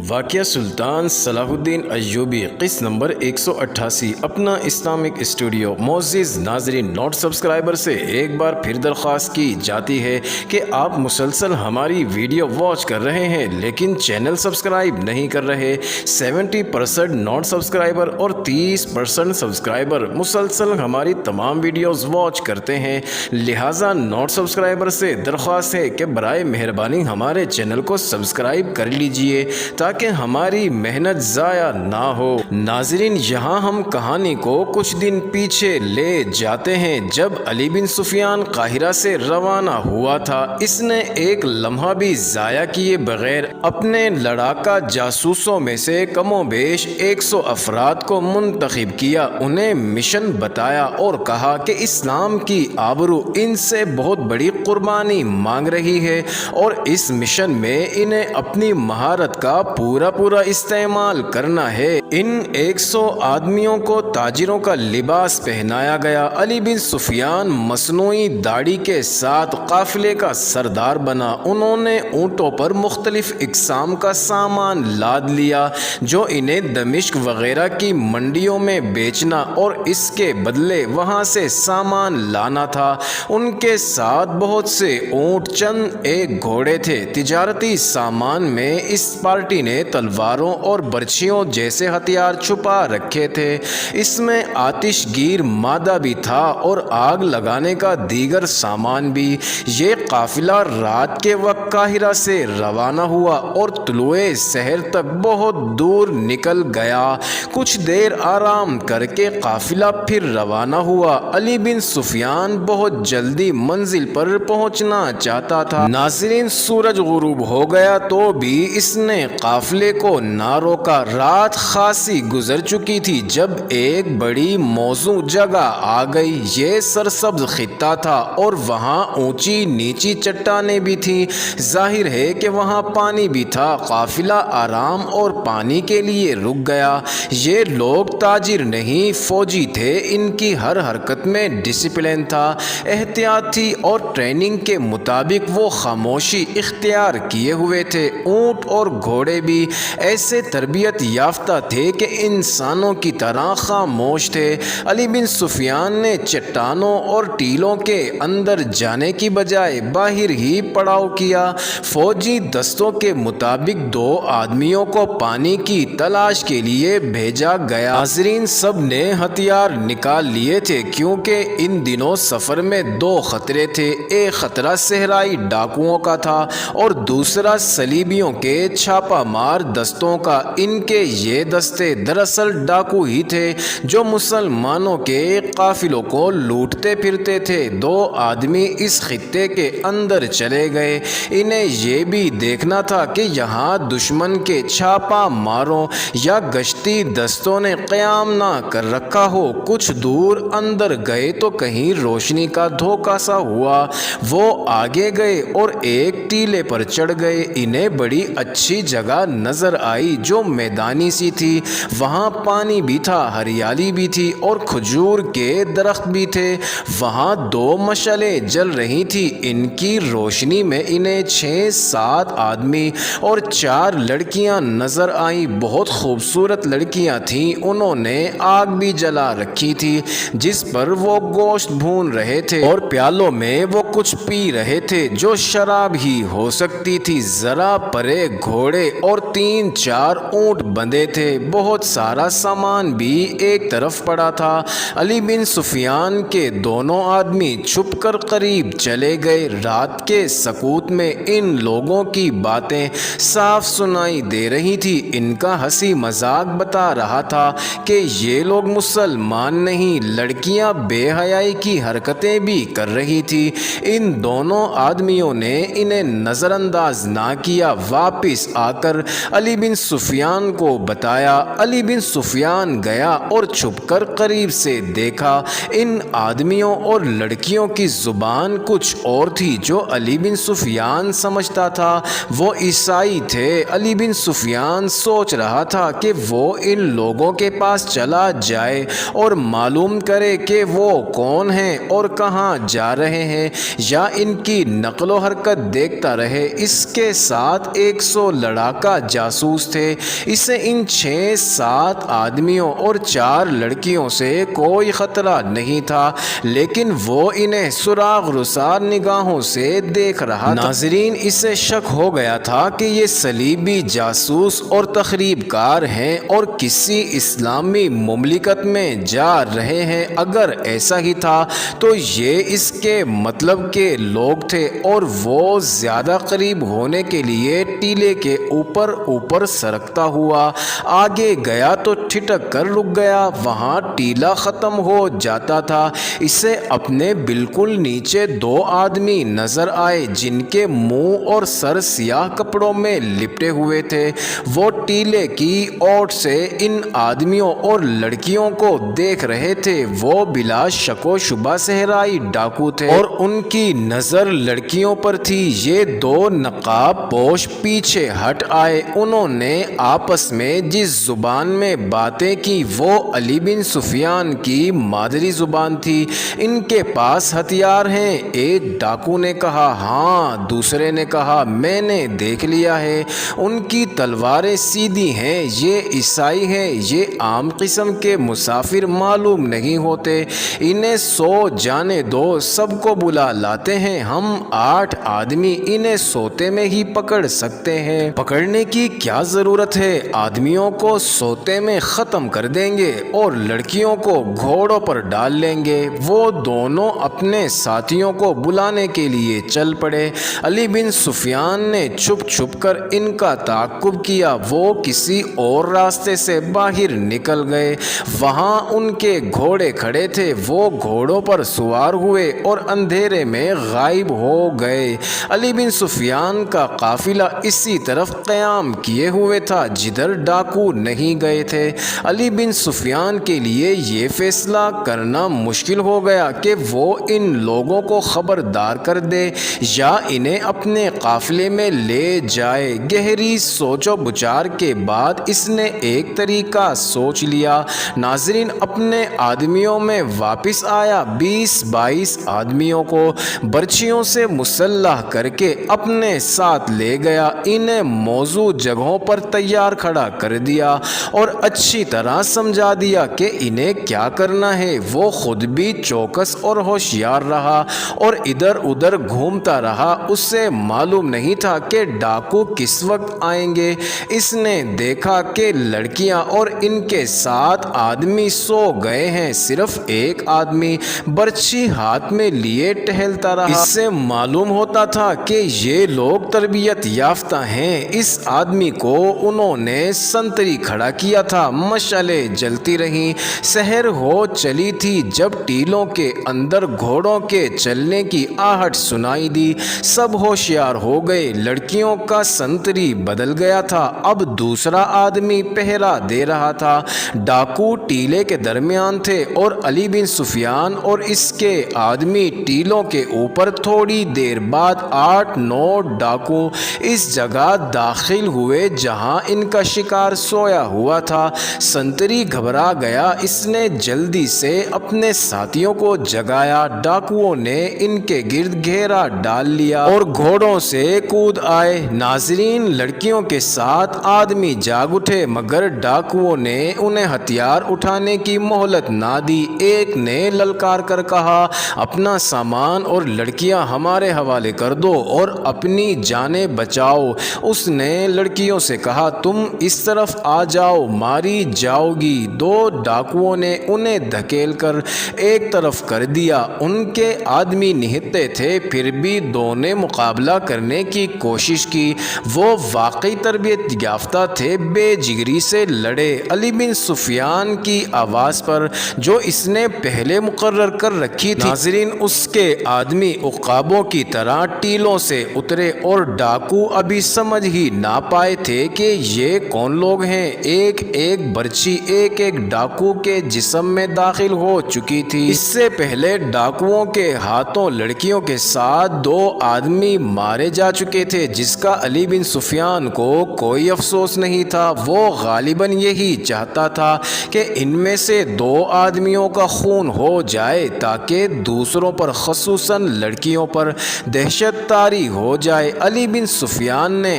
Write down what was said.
واقعہ سلطان صلاح الدین ایوبی قسط نمبر 188 اپنا اسلامک اسٹوڈیو معزز ناظرین نوٹ سبسکرائبر سے ایک بار پھر درخواست کی جاتی ہے کہ آپ مسلسل ہماری ویڈیو واچ کر رہے ہیں لیکن چینل سبسکرائب نہیں کر رہے۔ 70% نوٹ سبسکرائبر اور 30% سبسکرائبر مسلسل ہماری تمام ویڈیوز واچ کرتے ہیں، لہٰذا نوٹ سبسکرائبر سے درخواست ہے کہ برائے مہربانی ہمارے چینل کو سبسکرائب کر لیجئے تاکہ ہماری محنت ضائع نہ ہو۔ ناظرین، یہاں ہم کہانی کو کچھ دن پیچھے لے جاتے ہیں جب علی بن سفیان قاہرہ سے روانہ ہوا تھا۔ اس نے ایک لمحہ بھی ضائع کیے بغیر اپنے لڑاکا جاسوسوں میں سے کم و بیش 100 افراد کو منتخب کیا، انہیں مشن بتایا اور کہا کہ اسلام کی آبرو ان سے بہت بڑی قربانی مانگ رہی ہے اور اس مشن میں انہیں اپنی مہارت کا پورا استعمال کرنا ہے۔ ان 100 آدمیوں کو تاجروں کا لباس پہنایا گیا۔ علی بن سفیان مصنوعی داڑھی کے ساتھ قافلے کا سردار بنا۔ انہوں نے اونٹوں پر مختلف اقسام کا سامان لاد لیا جو انہیں دمشق وغیرہ کی منڈیوں میں بیچنا اور اس کے بدلے وہاں سے سامان لانا تھا۔ ان کے ساتھ بہت سے اونٹ، چند ایک گھوڑے تھے۔ تجارتی سامان میں اس پارٹی نے تلواروں اور برچھیوں جیسے ہتھیار چھپا رکھے تھے۔ اس میں آتش گیر مادہ بھی تھا اور آگ لگانے کا دیگر سامان بھی۔ یہ قافلہ رات کے وقت قاہرہ سے روانہ ہوا اور طلوع سحر تک بہت دور نکل گیا۔ کچھ دیر آرام کر کے قافلہ پھر روانہ ہوا۔ علی بن سفیان بہت جلدی منزل پر پہنچنا چاہتا تھا۔ ناظرین، سورج غروب ہو گیا تو بھی اس نے قافلے کو نہ روکا۔ رات خاصی گزر چکی تھی جب ایک بڑی موزوں جگہ آ گئی۔ یہ سرسبز خطہ تھا اور وہاں اونچی نیچی چٹانیں بھی تھیں، ظاہر ہے کہ وہاں پانی بھی تھا۔ قافلہ آرام اور پانی کے لیے رک گیا۔ یہ لوگ تاجر نہیں، فوجی تھے۔ ان کی ہر حرکت میں ڈسپلن تھا، احتیاط تھی اور ٹریننگ کے مطابق وہ خاموشی اختیار کیے ہوئے تھے۔ اونٹ اور گھوڑے بھی ایسے تربیت یافتہ تھے کہ انسانوں کی طرح خاموش تھے۔ علی بن سفیان نے چٹانوں اور ٹیلوں کے اندر جانے کی بجائے باہر ہی پڑاؤ کیا۔ فوجی دستوں کے مطابق 2 آدمیوں کو پانی کی تلاش کے لیے بھیجا گیا۔ ناظرین، سب نے ہتھیار نکال لیے تھے کیونکہ ان دنوں سفر میں 2 خطرے تھے۔ ایک خطرہ صحرائی ڈاکوؤں کا تھا اور دوسرا صلیبیوں کے چھاپہ مار دستوں کا۔ ان کے یہ دستے دراصل ڈاکو ہی تھے جو مسلمانوں کے قافلوں کو لوٹتے پھرتے تھے۔ 2 آدمی اس خطے کے اندر چلے گئے۔ انہیں یہ بھی دیکھنا تھا کہ یہاں دشمن کے چھاپہ ماروں یا گشتی دستوں نے قیام نہ کر رکھا ہو۔ کچھ دور اندر گئے تو کہیں روشنی کا دھوکہ سا ہوا۔ وہ آگے گئے اور ایک ٹیلے پر چڑھ گئے۔ انہیں بڑی اچھی جگہ نظر آئی جو میدانی سی تھی۔ وہاں پانی بھی تھا، ہریالی بھی تھی اور کھجور کے درخت بھی تھے۔ وہاں 2 مشعلیں جل رہی تھی۔ ان کی روشنی میں انہیں 6-7 آدمی اور 4 لڑکیاں نظر آئیں۔ بہت خوبصورت لڑکیاں تھیں۔ انہوں نے آگ بھی جلا رکھی تھی جس پر وہ گوشت بھون رہے تھے اور پیالوں میں وہ کچھ پی رہے تھے جو شراب ہی ہو سکتی تھی۔ ذرا پرے گھوڑے اور 3-4 اونٹ بندھے تھے۔ بہت سارا سامان بھی ایک طرف پڑا تھا۔ علی بن سفیان کے دونوں آدمی چھپ کر قریب چلے گئے۔ رات کے سکوت میں ان لوگوں کی باتیں صاف سنائی دے رہی تھی۔ ان کا ہنسی مذاق بتا رہا تھا کہ یہ لوگ مسلمان نہیں، لڑکیاں بے حیائی کی حرکتیں بھی کر رہی تھی۔ ان دونوں آدمیوں نے انہیں نظر انداز نہ کیا۔ واپس آ کر علی بن سفیان کو بتایا۔ علی بن سفیان گیا اور چھپ کر قریب سے دیکھا۔ ان آدمیوں اور لڑکیوں کی زبان کچھ اور تھی جو علی بن سفیان سمجھتا تھا وہ عیسائی تھے۔ علی بن سفیان سوچ رہا تھا کہ وہ ان لوگوں کے پاس چلا جائے اور معلوم کرے کہ وہ کون ہیں اور کہاں جا رہے ہیں، یا ان کی نقل و حرکت دیکھتا رہے۔ اس کے ساتھ 100 لڑاکا کا جاسوس تھے۔ اسے ان 6-7 آدمیوں اور 4 لڑکیوں سے کوئی خطرہ نہیں تھا، لیکن وہ انہیں سراغ رسار نگاہوں سے دیکھ رہا تھا۔ ناظرین، اسے شک ہو گیا تھا کہ یہ صلیبی جاسوس اور تخریب کار ہیں اور کسی اسلامی مملکت میں جا رہے ہیں۔ اگر ایسا ہی تھا تو یہ اس کے مطلب کے لوگ تھے، اور وہ زیادہ قریب ہونے کے لیے ٹیلے کے اوپر سرکتا ہوا آگے گیا تو ٹھٹک کر رک گیا۔ وہاں ٹیلا ختم ہو جاتا تھا۔ اسے اپنے بالکل نیچے 2 آدمی نظر آئے جن کے منہ اور سر سیاہ کپڑوں میں لپٹے ہوئے تھے۔ وہ ٹیلے کی اوٹ سے ان آدمیوں اور لڑکیوں کو دیکھ رہے تھے۔ وہ بلا شک و شبہ صحرائی ڈاکو تھے اور ان کی نظر لڑکیوں پر تھی۔ یہ 2 نقاب پوش پیچھے ہٹ آئے۔ انہوں نے آپس میں جس زبان میں باتیں کی وہ علی بن سفیان کی مادری زبان تھی۔ ان کے پاس ہتھیار ہیں؟ ایک ڈاکو نے کہا۔ ہاں، دوسرے نے کہا، میں نے دیکھ لیا ہے، ان کی تلواریں سیدھی ہیں۔ یہ عیسائی ہیں، یہ عام قسم کے مسافر معلوم نہیں ہوتے، انہیں سو جانے دو، سب کو بلا لاتے ہیں، ہم 8 آدمی انہیں سوتے میں ہی پکڑ سکتے ہیں۔ پکڑنے کی کیا ضرورت ہے؟ آدمیوں کو سوتے میں ختم کر دیں گے اور لڑکیوں کو گھوڑوں پر ڈال لیں گے۔ وہ دونوں اپنے ساتھیوں کو بلانے کے لیے چل پڑے۔ علی بن سفیان نے چھپ چھپ کر ان کا تعاقب کیا۔ وہ کسی اور راستے سے باہر نکل گئے۔ وہاں ان کے گھوڑے کھڑے تھے۔ وہ گھوڑوں پر سوار ہوئے اور اندھیرے میں غائب ہو گئے۔ علی بن سفیان کا قافلہ اسی طرف قیام کیے ہوئے تھا جدھر ڈاکو نہیں گئے تھے۔ علی بن سفیان کے لیے یہ فیصلہ کرنا مشکل ہو گیا کہ وہ ان لوگوں کو خبردار کر دے یا انہیں اپنے قافلے میں لے جائے۔ گہری سوچ و بچار کے بعد اس نے ایک طریقہ سوچ لیا۔ ناظرین، اپنے آدمیوں میں واپس آیا۔ 20-22 آدمیوں کو برچھیوں سے مسلح کر کے اپنے ساتھ لے گیا۔ انہیں موزوں جگہوں پر تیار کھڑا کر دیا اور اچھی طرح سمجھا دیا کہ انہیں کیا کرنا ہے۔ وہ خود بھی چوکس اور ہوشیار رہا اور ادھر ادھر گھومتا رہا۔ اسے معلوم نہیں تھا کہ ڈاکو کس وقت آئیں گے۔ اس نے دیکھا کہ لڑکیاں اور ان کے 7 آدمی سو گئے ہیں، صرف ایک آدمی برچھی ہاتھ میں لیے ٹہلتا رہا۔ اس سے معلوم ہوتا تھا کہ یہ لوگ تربیت یافتہ ہیں۔ اس آدمی کو انہوں نے سنتری کھڑا کیا تھا۔ مشعلیں جلتی رہیں۔ سحر ہو چلی تھی جب ٹیلوں کے اندر گھوڑوں کے چلنے کی آہٹ سنائی دی۔ سب ہوشیار ہو گئے۔ لڑکیوں کا سنتری بدل گیا تھا، اب دوسرا آدمی پہرا دے رہا تھا۔ ڈاکو ٹیلے کے درمیان تھے اور علی بن سفیان اور اس کے آدمی ٹیلوں کے اوپر۔ تھوڑی دیر بعد 8-9 ڈاکو اس جگہ داخل ہوئے جہاں ان کا شکار سویا ہوا تھا۔ سنتری گھبرا گیا۔ اس نے جلدی سے اپنے ساتھیوں کو جگایا۔ ڈاکوؤں نے ان کے گرد گھیرا ڈال لیا اور گھوڑوں سے کود آئے۔ ناظرین، لڑکیوں کے 7 آدمی جاگ اٹھے مگر ڈاکوؤں نے انہیں ہتھیار اٹھانے کی مہلت نہ دی۔ ایک نے للکار کر کہا، اپنا سامان اور لڑکیاں ہمارے حوالے کر دو اور اپنی جانیں بچاؤ۔ اس نے لڑکیوں سے کہا، تم اس طرف آ جاؤ، ماری جاؤ گی۔ 2 ڈاکوؤں نے انہیں دھکیل کر ایک طرف کر دیا۔ ان کے آدمی نہتے تھے، پھر بھی 2 نے مقابلہ کرنے کی کوشش کی۔ وہ واقعی تربیت یافتہ تھے، بے جگری سے لڑے۔ علی بن سفیان کی آواز پر جو اس نے پہلے مقرر کر رکھی تھی، ناظرین، اس کے آدمی عقابوں کی طرح ٹیلوں سے اترے اور ڈاکو ابھی سمجھ ہی نہ پائے تھے کہ یہ کون لوگ ہیں۔ ایک ایک برچھی ایک ایک ڈاکو کے جسم میں داخل ہو چکی تھی۔ اس سے پہلے ڈاکوؤں کے ہاتھوں لڑکیوں کے ساتھ 2 آدمی مارے جا چکے تھے، جس کا علی بن سفیان کو کوئی افسوس نہیں تھا۔ وہ غالباً یہی چاہتا تھا کہ ان میں سے 2 آدمیوں کا خون ہو جائے تاکہ دوسروں پر، خصوصاً لڑکیوں پر، دہشت طاری ہو جائے۔ علی بن سفیان نے